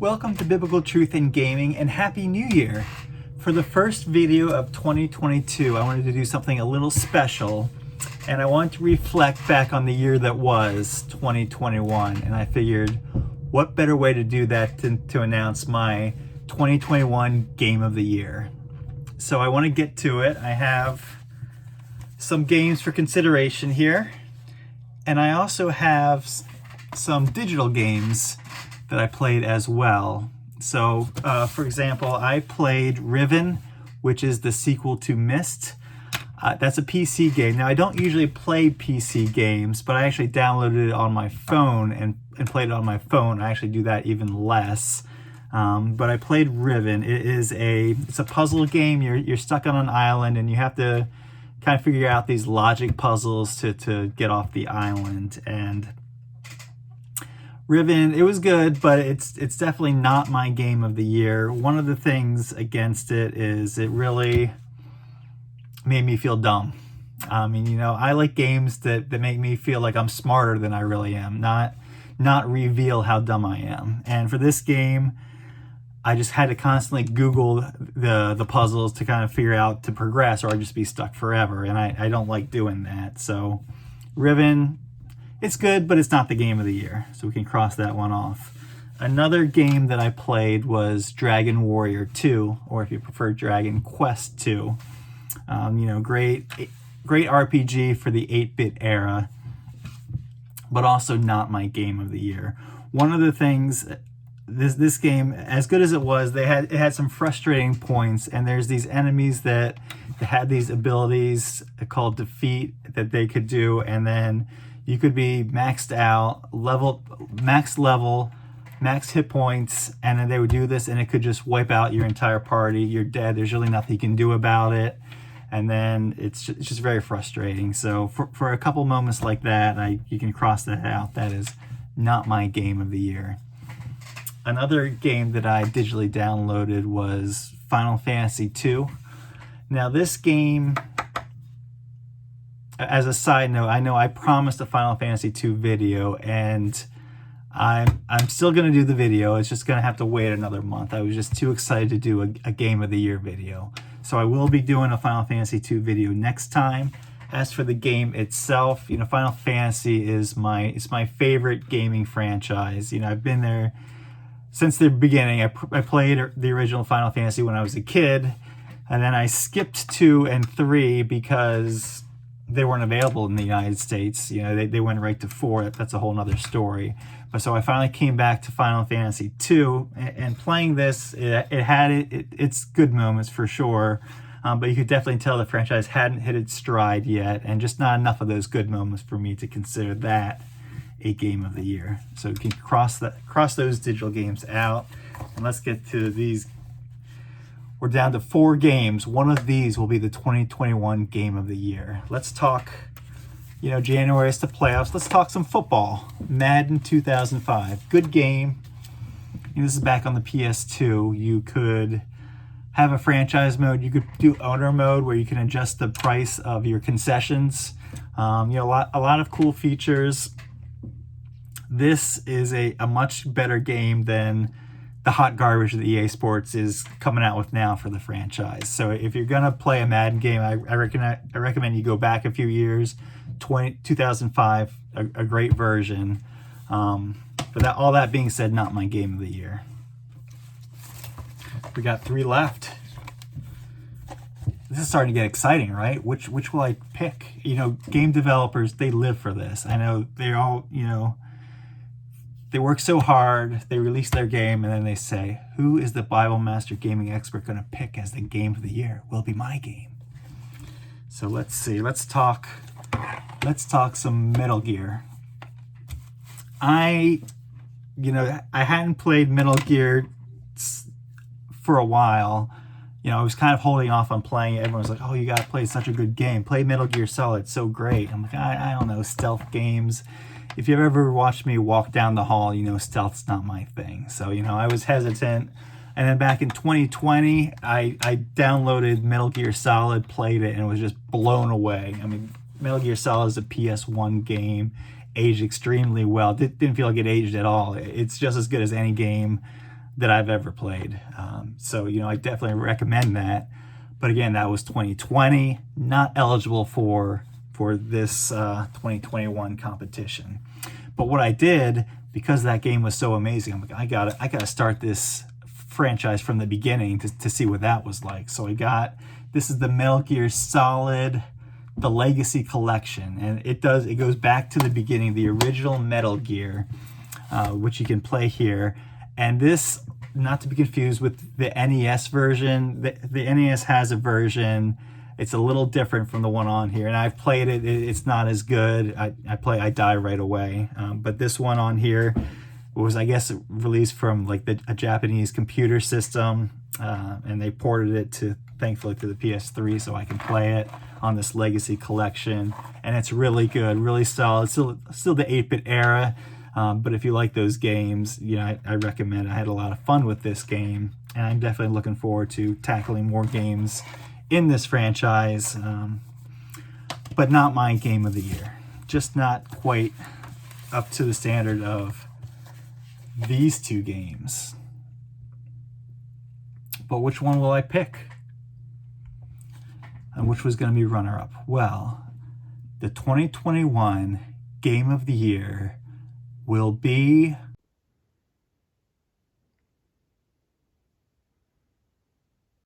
Welcome to Biblical Truth in Gaming and Happy New Year! For the first video of 2022, I wanted to do something a little special, and I want to reflect back on the year that was 2021, and I figured what better way to do that than to announce my 2021 Game of the Year. So I want to get to it. I have some games for consideration here, and I also have some digital games that I played as well. So, for example, I played Riven, which is the sequel to Myst. That's a PC game. Now, I don't usually play PC games, but I actually downloaded it on my phone and played it on my phone. I actually do that even less. But I played Riven. It's a puzzle game. You're stuck on an island, and you have to kind of figure out these logic puzzles to get off the island. And Riven, it was good, but it's definitely not my game of the year. One of the things against it is it really made me feel dumb. I mean, you know, I like games that make me feel like I'm smarter than I really am, not reveal how dumb I am. And for this game, I just had to constantly Google the puzzles to kind of figure out to progress, or I'd just be stuck forever. And I don't like doing that. So Riven, it's good, but it's not the game of the year, so we can cross that one off. Another game that I played was Dragon Warrior 2, or if you prefer, Dragon Quest 2. You know, great RPG for the 8-bit era, but also not my game of the year. One of the things, this game, as good as it was, it had some frustrating points, and there's these enemies that had these abilities called defeat that they could do, and then you could be maxed out, max level, max hit points, and then they would do this, and it could just wipe out your entire party. You're dead. There's really nothing you can do about it, and then it's just very frustrating. So for a couple moments like that, you can cross that out. That is not my game of the year. Another game that I digitally downloaded was Final Fantasy II. Now this game, as a side note, I know I promised a Final Fantasy II video, and I'm still going to do the video. It's just going to have to wait another month. I was just too excited to do a Game of the Year video. So I will be doing a Final Fantasy II video next time. As for the game itself, you know, Final Fantasy is my favorite gaming franchise. You know, I've been there since the beginning. I played the original Final Fantasy when I was a kid, and then I skipped 2 and 3 because they weren't available in the United States. You know, they went right to 4. That's a whole nother story. But so I finally came back to Final Fantasy II, and playing this, it had its good moments for sure. But you could definitely tell the franchise hadn't hit its stride yet, and just not enough of those good moments for me to consider that a game of the year. So we can cross those digital games out, and let's get to these. We're down to 4 games. One of these will be the 2021 Game of the Year. Let's talk, you know, January is the playoffs. Let's talk some football. Madden 2005. Good game. You know, this is back on the PS2. You could have a franchise mode. You could do owner mode where you can adjust the price of your concessions. You know, a lot of cool features. This is a much better game than the hot garbage that EA Sports is coming out with now for the franchise. So if you're gonna play a Madden game, I recommend you go back a few years. 2005, a great version. But all that being said, not my game of the year. We got 3 left. This is starting to get exciting, right? Which will I pick? You know, game developers, they live for this. I know they're all, you know, they work so hard, they release their game, and then they say, who is the Bible Master gaming expert going to pick as the game of the year? Will it be my game? So let's see. Let's talk some Metal Gear. I hadn't played Metal Gear for a while. You know, I was kind of holding off on playing it. Everyone was like, oh, you got to play such a good game. Play Metal Gear Solid. It's so great. I'm like, I don't know, stealth games. If you've ever watched me walk down the hall, you know stealth's not my thing. So, you know, I was hesitant. And then back in 2020, I downloaded Metal Gear Solid, played it, and was just blown away. I mean, Metal Gear Solid is a PS1 game, aged extremely well. Didn't feel like it aged at all. It's just as good as any game that I've ever played. So, you know, I definitely recommend that. But again, that was 2020, not eligible for this 2021 competition. But what I did, because that game was so amazing, I'm like, I gotta start this franchise from the beginning to see what that was like. So this is the Metal Gear Solid, the Legacy Collection, and it goes back to the beginning, the original Metal Gear, which you can play here. And this, not to be confused with the NES version. The NES has a version. It's a little different from the one on here, and I've played it. It's not as good. I die right away. But this one on here was, I guess, released from like a Japanese computer system, and they ported it thankfully to the PS3, so I can play it on this Legacy Collection. And it's really good, really solid. Still the 8-bit era. But if you like those games, you know, I recommend it. I had a lot of fun with this game, and I'm definitely looking forward to tackling more games in this franchise, but not my game of the year. Just not quite up to the standard of these two games. But which one will I pick? And which was going to be runner-up? Well, the 2021 Game of the Year will be